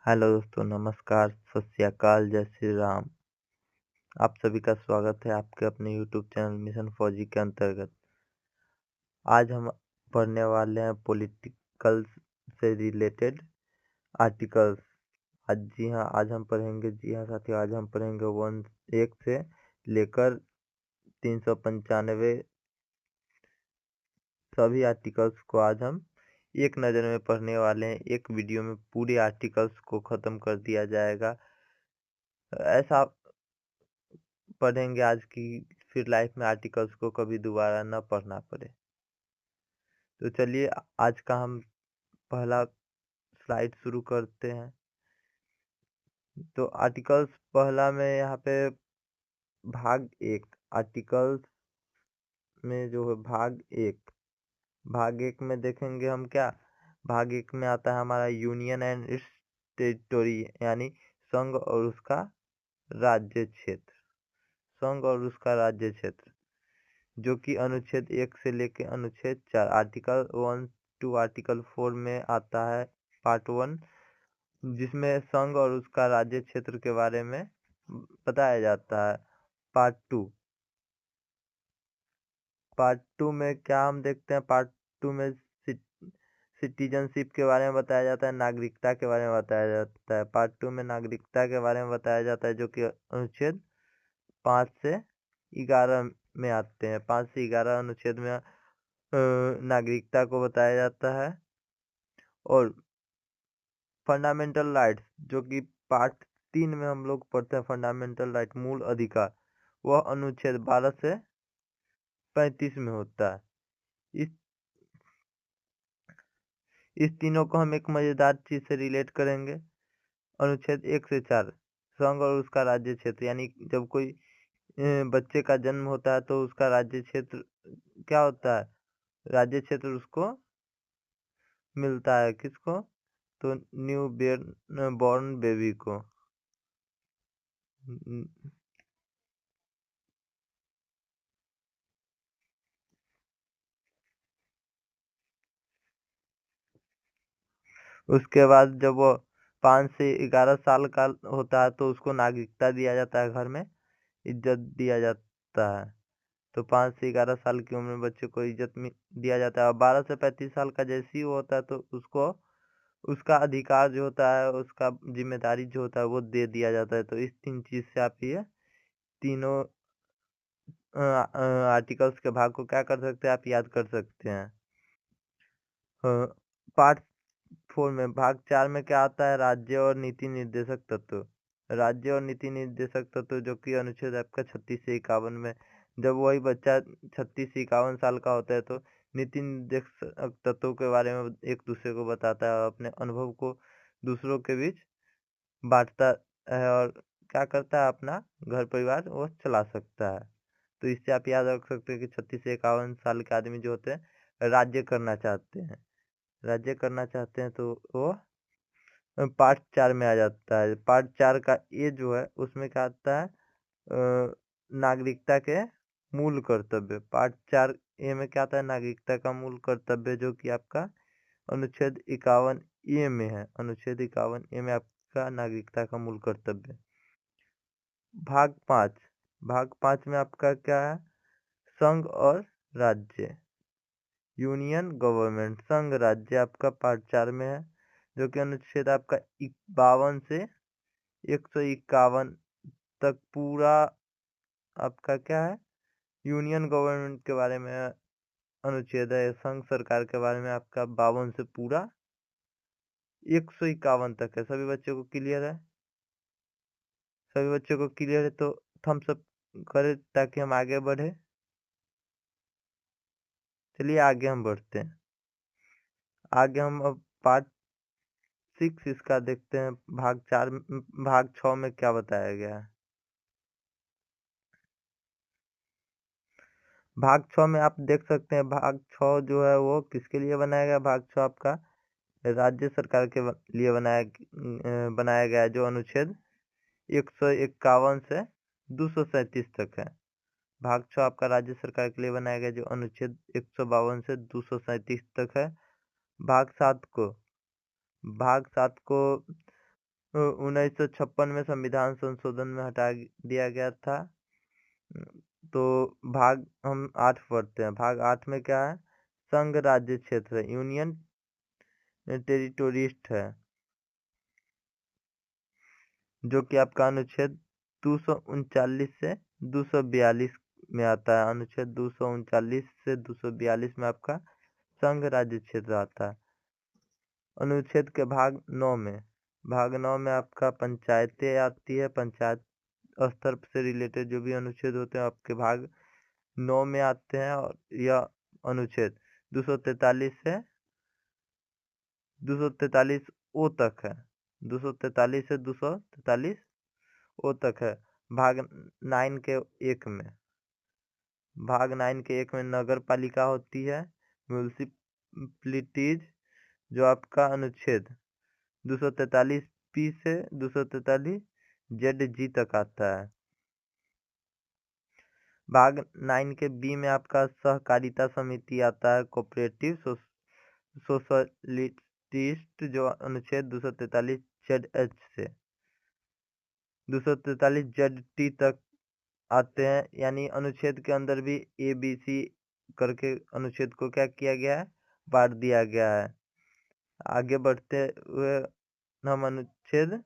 Hello दोस्तों, नमस्कार, सत श्री अकाल, जय श्री राम। आप सभी का स्वागत है आपके अपने यूट्यूब चैनल मिशन फौजी के अंतर्गत। आज हम पढ़ने वाले हैं पॉलिटिकल से रिलेटेड आर्टिकल्स। आज हम पढ़ेंगे, जी हाँ साथियों, आज हम पढ़ेंगे 1 से लेकर 395 सभी आर्टिकल्स को आज हम एक नज़र में पढ़ने वाले हैं। एक वीडियो में पूरे आर्टिकल्स को ख़त्म कर दिया जाएगा। ऐसा पढ़ेंगे आज की फिर लाइफ में आर्टिकल्स को कभी दोबारा न पढ़ना पड़े। तो चलिए आज का हम पहला स्लाइड शुरू करते हैं। तो आर्टिकल्स पहला में यहाँ पे भाग 1 आर्टिकल्स में जो है भाग एक में देखेंगे हम क्या। भाग 1 में आता है हमारा यूनियन एंड इट्स टेरिटोरी, यानी संघ और उसका राज्य क्षेत्र। संघ और उसका राज्य क्षेत्र जो कि अनुच्छेद 1 से लेकर अनुच्छेद 4 आर्टिकल 1 टू आर्टिकल 4 में आता है। पार्ट 1 जिसमें संघ और उसका राज्य क्षेत्र के बारे में बताया जाता है। पार्ट टू में क्या हम देखते हैं। पार्ट 2 में सिटीजनशिप के बारे में बताया जाता है, नागरिकता के बारे में बताया जाता है। पार्ट 2 में नागरिकता के बारे में बताया जाता है, जो कि अनुच्छेद 5 से 11 में आते हैं। 5 से 11 अनुच्छेद में नागरिकता को बताया जाता है। और फंडामेंटल राइट्स जो कि पार्ट 3 में हम लोग पढ़ते हैं, फंडामेंटल राइट मूल अधिकार, वह अनुच्छेद 12 से 35 में होता है। इस इस तीनों को हम एक मजेदार चीज से रिलेट करेंगे। अनुच्छेद 1 से 4 संघ और उसका राज्य क्षेत्र, यानी जब कोई बच्चे का जन्म होता है तो उसका राज्य क्षेत्र क्या होता है। राज्य क्षेत्र उसको मिलता है, किसको, तो न्यू बॉर्न बेबी को। उसके बाद जब वो 5 से 11 साल का होता है तो उसको नागरिकता दिया जाता है, घर में इज्जत दिया जाता है। तो 5 से 11 साल की उम्र में बच्चे को इज्जत दिया जाता है। और 12 से 35 साल का जैसे ही वो होता है तो उसको उसका अधिकार जो होता है, उसका जिम्मेदारी जो होता है वो दे दिया जाता है। तो इस 3 चीज से आप ये तीनों आर्टिकल्स के भाग को क्या कर सकते हैं, आप याद कर सकते हैं। पार्ट 4 में भाग 4 में क्या आता है, राज्य और नीति निर्देशक तत्व। राज्य और नीति निर्देशक तत्व जो कि अनुच्छेद आपका 36 से 51 में, जब वही बच्चा 36 से 51 साल का होता है तो नीति निर्देशक तत्वों के बारे में एक दूसरे को बताता है और अपने अनुभव को दूसरों के बीच बांटता है और क्या करता है, अपना घर परिवार वो चला सकता है। तो इससे आप याद रख सकते हैं कि 36 से 51 साल के आदमी जो होते हैं राज्य करना चाहते हैं। राज्य करना चाहते हैं तो वो पार्ट 4 में आ जाता है। पार्ट 4 का ये जो है उसमें क्या आता है, नागरिकता के मूल कर्तव्य। पार्ट 4 ए में क्या आता है, नागरिकता का मूल कर्तव्य, जो कि आपका अनुच्छेद 51 ए में है। अनुच्छेद 51 ए में आपका नागरिकता का मूल कर्तव्य। भाग 5 में आपका क्या है, संघ और राज्य, यूनियन गवर्नमेंट। संघ राज्य आपका पार्ट 4 में है, जो कि अनुच्छेद आपका 52 से 151 तक पूरा आपका क्या है, यूनियन गवर्नमेंट के बारे में अनुच्छेद है। संघ सरकार के बारे में आपका 52 से पूरा 151 तक है। सभी बच्चों को क्लियर है। सभी बच्चों को क्लियर है तो थम्स अप करें ताकि हम आगे बढ़े। चलिए आगे हम बढ़ते हैं। आगे हम अब पार्ट 6 इसका देखते हैं। भाग 6 में क्या बताया गया है। भाग 6 में आप देख सकते हैं, भाग 6 जो है वो किसके लिए बनाया गया। भाग 6 आपका राज्य सरकार के लिए बनाया गया है, जो अनुच्छेद 151 से 237 तक है। भाग 6 आपका राज्य सरकार के लिए बनाया गया, जो अनुच्छेद 152 से 237 तक है। भाग 7 को 1956 में संविधान संशोधन में हटा दिया गया था। तो भाग हम 8 पढ़ते हैं। भाग 8 में क्या है? संघ राज्य क्षेत्र है, यूनियन टेरिटोरिस्ट है, जो कि आपका अनुच्छेद 239 से 242 में आता है। अनुच्छेद 239 से 242 में आपका संघ राज्य क्षेत्र आता है। अनुच्छेद के भाग 9 में आपका पंचायतें आती है। पंचायत स्तर से रिलेटेड जो भी अनुच्छेद होते हैं आपके भाग 9 में आते हैं। और यह अनुच्छेद 243 से 243 ओ तक है। 243 से 243 ओ तक है। भाग 9 के 1 में नगर पालिका होती है, म्यूनिसिपैलिटीज, जो आपका अनुच्छेद 243 पी से 243 जेड जी तक आता है। भाग 9 के बी में आपका सहकारिता समिति आता है, कोऑपरेटिव सोशलिस्ट, जो अनुच्छेद 243 जेड एच से 243 जेड टी तक आते हैं। यानी अनुच्छेद के अंदर भी ए बी सी करके अनुच्छेद को क्या किया गया है? बांट दिया गया है। आगे बढ़ते हुए हम अनुच्छेद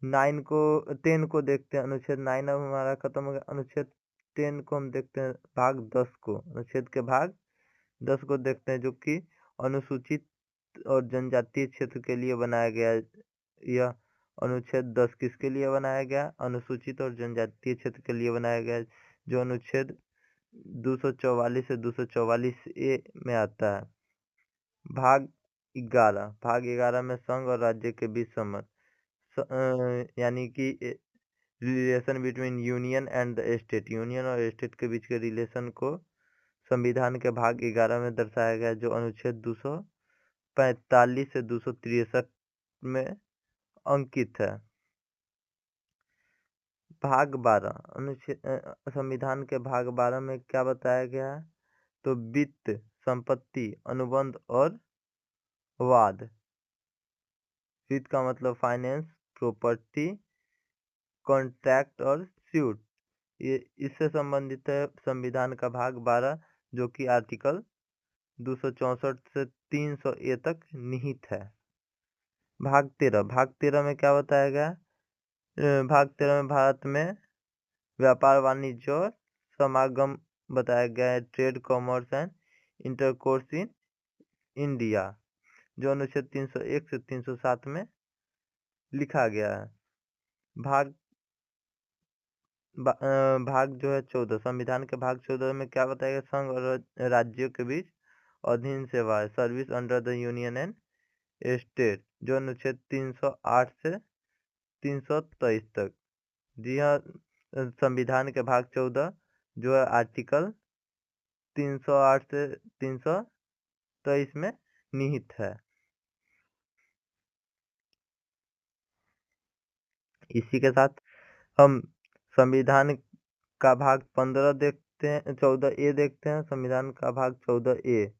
10 को देखते हैं। अनुच्छेद 9 अब हमारा खत्म हो गया। अनुच्छेद 10 को हम देखते हैं, भाग 10 को। अनुच्छेद के भाग 10 को देखते हैं, जो कि अनुसूचित और जनजातीय क्षेत्र के लिए बनाया गया है। यह अनुच्छेद 10 किसके लिए बनाया गया? अनुसूचित और जनजातीय क्षेत्र के लिए बनाया गया है, जो अनुच्छेद 244 से 244 ए में आता है। भाग 11 में संघ और राज्य के बीच संबंध, यानी कि relation between union and the state, union और स्टेट के बीच के रिलेशन को संविधान के भाग 11 में दर्शाया गया, जो अनुच्छेद 245 से 263 में अंकित है। भाग 12 अनुच्छेद संविधान के भाग 12 में क्या बताया गया है? तो वित्त, संपत्ति, अनुबंध और वाद। वित्त का मतलब फाइनेंस, प्रॉपर्टी, कॉन्ट्रैक्ट और स्यूट, ये इससे संबंधित है संविधान का भाग 12, जो कि आर्टिकल 264 से 300 ए तक निहित है। भाग 13 में क्या बताया गया? भाग 13 में भारत में व्यापार, वाणिज्य और समागम बताया गया है, trade, commerce and intercourse in India, जो अनुच्छेद 301 से 307 में लिखा गया है। भाग जो है 14, संविधान के भाग 14 में क्या बताया गया? संघ और राज्यों के बीच अधीन सेवा, service under the union and state, जो अनुच्छेद 308 से 323 तक। जी हाँ, संविधान के भाग 14 जो है आर्टिकल 308 से 323 में निहित है। इसी के साथ हम संविधान का भाग 15 देखते हैं, 14 ए देखते हैं। संविधान का भाग 14 ए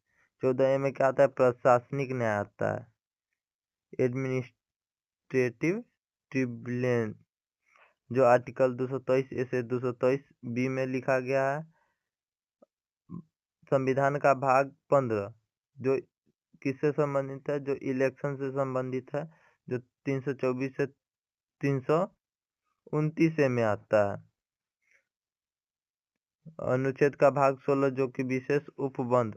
में क्या आता है? प्रशासनिक न्याय आता है, एडमिनिस्ट्रेटिव ट्रिब्यूनल, जो आर्टिकल 223 ए से 223 बी में लिखा गया है। संविधान का भाग 15 जो किससे संबंधित है? जो इलेक्शन से संबंधित है, जो 324 से 329 में आता है। अनुच्छेद का भाग 16 जो कि विशेष उपबंध,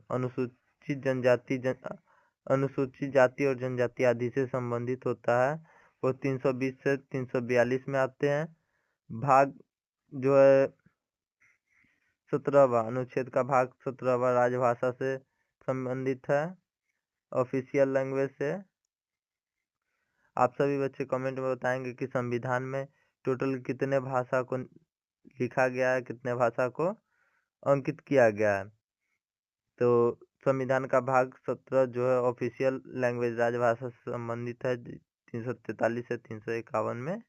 अनुसूचित जाति और जनजाति आदि से संबंधित होता है, वो 320 से 342 में आते हैं। भाग जो है 17वां, अनुच्छेद का भाग 17वां राजभाषा से संबंधित है, ऑफिशियल लैंग्वेज से। आप सभी बच्चे कमेंट में बताएंगे कि संविधान में टोटल कितने भाषा को लिखा गया है, कितने भाषा को अंकित किया गया है। तो संविधान का भाग 17 जो है ऑफिशियल लैंग्वेज, राजभाषा से संबंधित है, 343 से 351 में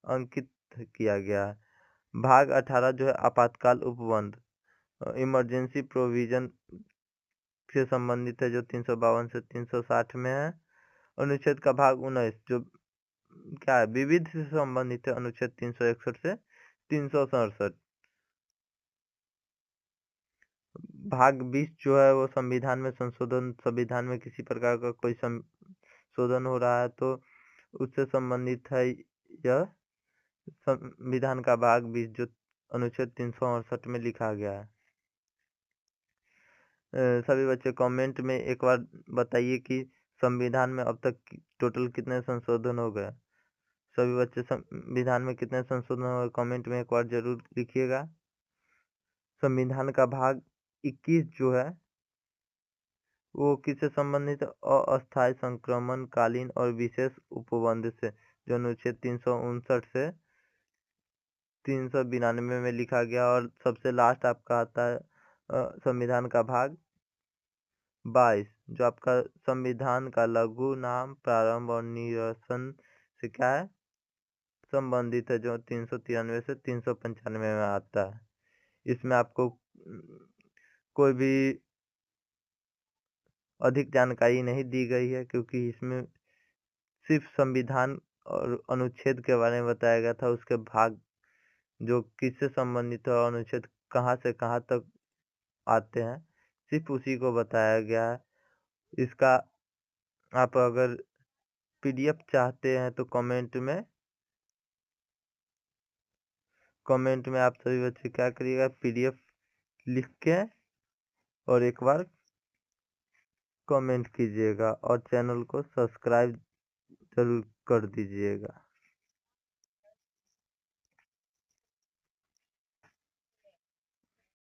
अंकित किया गया है। भाग 18 जो है आपातकाल उपबंध, इमरजेंसी प्रोविजन से संबंधित है, जो 352 से 360 में है। अनुच्छेद का भाग 19 जो क्या है, विविध से संबंधित है अनुच्छेद 361 से 367। भाग 20 जो है वो संविधान में संशोधन, संविधान में किसी प्रकार का कोई संशोधन हो रहा है तो उससे संबंधित है यह संविधान का भाग 20 जो अनुच्छेद 368 में लिखा गया है। सभी बच्चे कमेंट में एक बार बताइए कि संविधान में अब तक टोटल कितने संशोधन हो गए। सभी बच्चे संविधान में कितने संशोधन हुए कमेंट में एक बार जरूर लिखिएगा। संविधान का भाग 21 जो है वो किससे संबंधित है, अस्थायी संक्रमण कालीन और विशेष उपबंध से, जो अनुच्छेद 359 से 392 में लिखा गया। और सबसे लास्ट आपका आता है संविधान का भाग 22 जो आपका संविधान का लघु नाम प्रारंभ और निरसन से क्या है संबंधित है, जो 393 से 395 में आता है। इसमें आपको कोई भी अधिक जानकारी नहीं दी गई है क्योंकि इसमें सिर्फ संविधान और अनुच्छेद के बारे में बताया गया था, उसके भाग जो किससे संबंधित है, अनुच्छेद कहाँ से कहाँ तक आते हैं, सिर्फ उसी को बताया गया है। इसका आप अगर पीडीएफ चाहते हैं तो कमेंट में आप सभी बच्चे क्या करिएगा, पीडीएफ लिख के और एक बार कमेंट कीजिएगा और चैनल को सब्सक्राइब जरूर कर दीजिएगा।